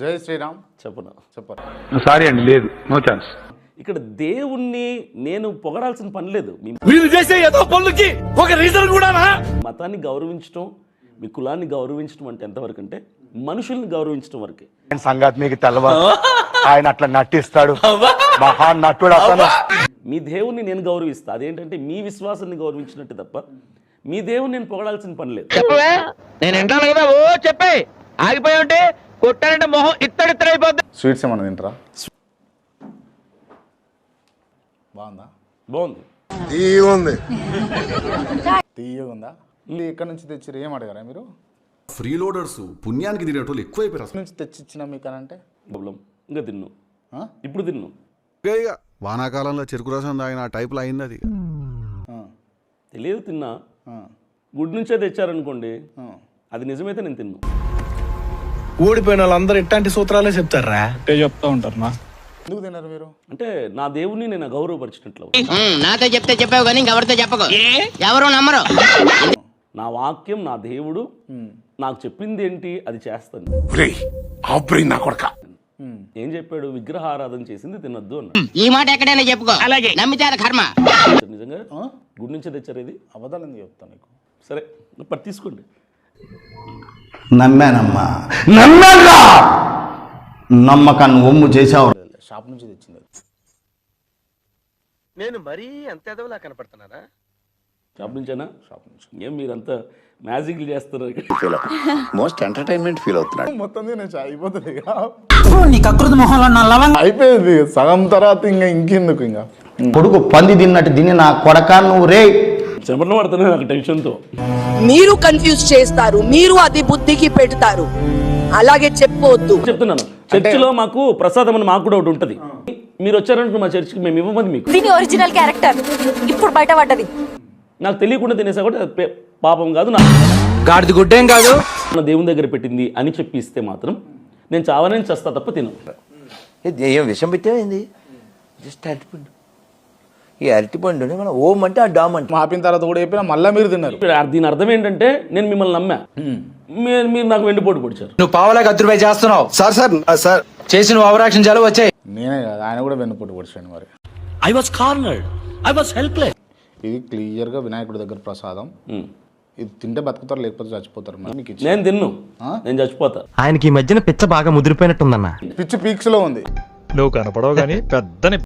జై శ్రీరామ్. చెప్పను సారీ అండి, లేదు, నో ఛాన్స్. ఇక్కడ దేవుణ్ణి నేను పొగడాల్సిన పని లేదు. మీరు చేసే ఏదో పనులకి ఒక రీజన్ కూడా. మతాన్ని గౌరవించడం, మీ కులాన్ని గౌరవించడం అంటే ఎంతవరకు అంటే మనుషుల్ని గౌరవించడం వరకే. సంగతి మీకు తెలవదు. ఆయన అట్లా నటిస్తాడు, మహా నటుడు అతను. మీ దేవుణ్ణి నేను గౌరవిస్తా, అదేంటంటే మీ విశ్వాసాన్ని గౌరవించినట్టు తప్ప మీ దేవుణ్ణి నేను పొగడాల్సిన పని లేదు. చెప్పవే, నేను వింటాను కదా. ఓ చెప్పే, ఆగిపోయి ఉంటే కొట్టానంటే మొహం ఇత్తడిత్తడైపోద్ది. స్వీట్స్ ఏమన్నా తింటారా? బాగుందా? బాగుంది. తీయగా ఉందా? ఎక్కడి నుంచి తెచ్చిరు? ఏం అడగారా మీరు? ఫ్రీ లోడర్స్ పుణ్యానికి తినేటోళ్ళు ఎక్కువైపోయారు. ఎక్కడి నుంచి తెచ్చిచ్చినా మీకు అని అంటే ప్రాబ్లం. ఇంకా తిన్ను, ఇప్పుడు తిన్ను. వానాకాలంలో చెరుకు రసం తాగిన ఆ టైప్లో అయింది అది. తెలియదు తిన్నా. గుడి నుంచే తెచ్చారనుకోండి, అది నిజమైతే నేను తిన్ను. ఓడిపోయిన వాళ్ళందరూ ఇట్లాంటి సూత్రాలే చెప్తారా? చెప్తా ఉంటారు నా. ఎందుకు తిన్నారు మీరు? అంటే నా దేవుణ్ణి నేను గౌరవపరిచినట్లు. నాతో చెప్తే చెప్పావు కానీ ఎవరితో చెప్పకు, ఎవరు నమ్మరు. నా వాక్యం, నా దేవుడు నాకు చెప్పింది ఏంటి అది చేస్తాను. ఏం చెప్పాడు? విగ్రహారాధన చేసింది తినొద్దు అన్న. ఈ మాట ఎక్కడైనా చెప్పుకో, అలాగే నమ్మితే కర్మ. నిజంగా గుడి నుంచే తెచ్చారు ఇది? అబద్ధాలు ఎందుకు చెప్తాను నీకు? సరే పట్టు తీసుకోండి. నమ్మానమ్మా, నమ్మాగా నమ్మకాన్ని ఒమ్ము చేసావు. షాప్ నుంచి తెచ్చింది. నేను మరీ అంత ఎదవలా కనపడుతున్నానా? షాప్ నుంచేనా? షాప్ నుంచి. ఏం మీరంతా మ్యాజిక్లు చేస్తున్నారు? మోస్ట్ ఎంటర్టైన్మెంట్ ఫీల్ అవుతున్నాడు. మొత్తం నేను అయిపోతుంది మొహంలో అయిపోయింది సగం తర్వాత ఇంకెందుకు ఇంకా కొడుకు పంది తిన్నట్టు తిని నా కొడక నువ్వు రే చెమటలు పడుతున్నాయి నాకు టెన్షన్తో. మీరు కన్ఫ్యూజ్ చేస్తారు, మీరు అది బుద్ధికి పెడతారు, అలాగే చెప్పవద్దు. చెప్తున్నాను, చర్చిలో మాకు ప్రసాదం అని మాకు కూడా ఒకటి ఉంటుంది. మీరు వచ్చారంటే మా చర్చికి మేము ఇవ్వమని మీకు. దీని ఒరిజినల్ క్యారెక్టర్ ఇప్పుడు బయటపడ్డది. నాకు తెలియకుండా తినేసా కూడా పాపం కాదు. నా గాడిది గుడ్డేం కాదు, నా దేవుని దగ్గర పెట్టింది అని చెప్పి ఇస్తే మాత్రం నేను చావనని చేస్తా తప్ప తిను. ఏం విషం పెట్టేది? జస్ట్ అరటిపండు. ఈ అరటిపండు మనం ఓం అంటే ఆ డామ్ అంటే ఆపిన తర్వాత కూడా చెప్పినా మళ్ళీ మీరు తిన్నారు. దీని అర్థం ఏంటంటే నేను మిమ్మల్ని నమ్మా, మీరు నాకు వెండిపోటు పొడిచారు. నువ్వు పావులా 10 రూపాయలు చేస్తున్నావు సార్. సార్ సార్ చేసి నువ్వు అవరాక్షన్ చాలు వచ్చాయి. నేనే కదా, ఆయన కూడా వెన్నుపోటు పొడిచాను. మరి I was cornered, I was helpless. ఇది క్లియర్గా వినాయకుడి దగ్గర ప్రసాదం. ఇది తింటే బతుకుతారు, లేకపోతే చచ్చిపోతారు. మరి మీకు ఇచ్చి నేను తిన్ను, నేను చచ్చిపోతా. ఆయనకి ఈ మధ్యన పిచ్చ బాగా ముదిరిపోయినట్టుందన్న. పిచ్చి పీక్స్ లో ఉంది. నువ్వు కనపడవు కానీ పెద్ద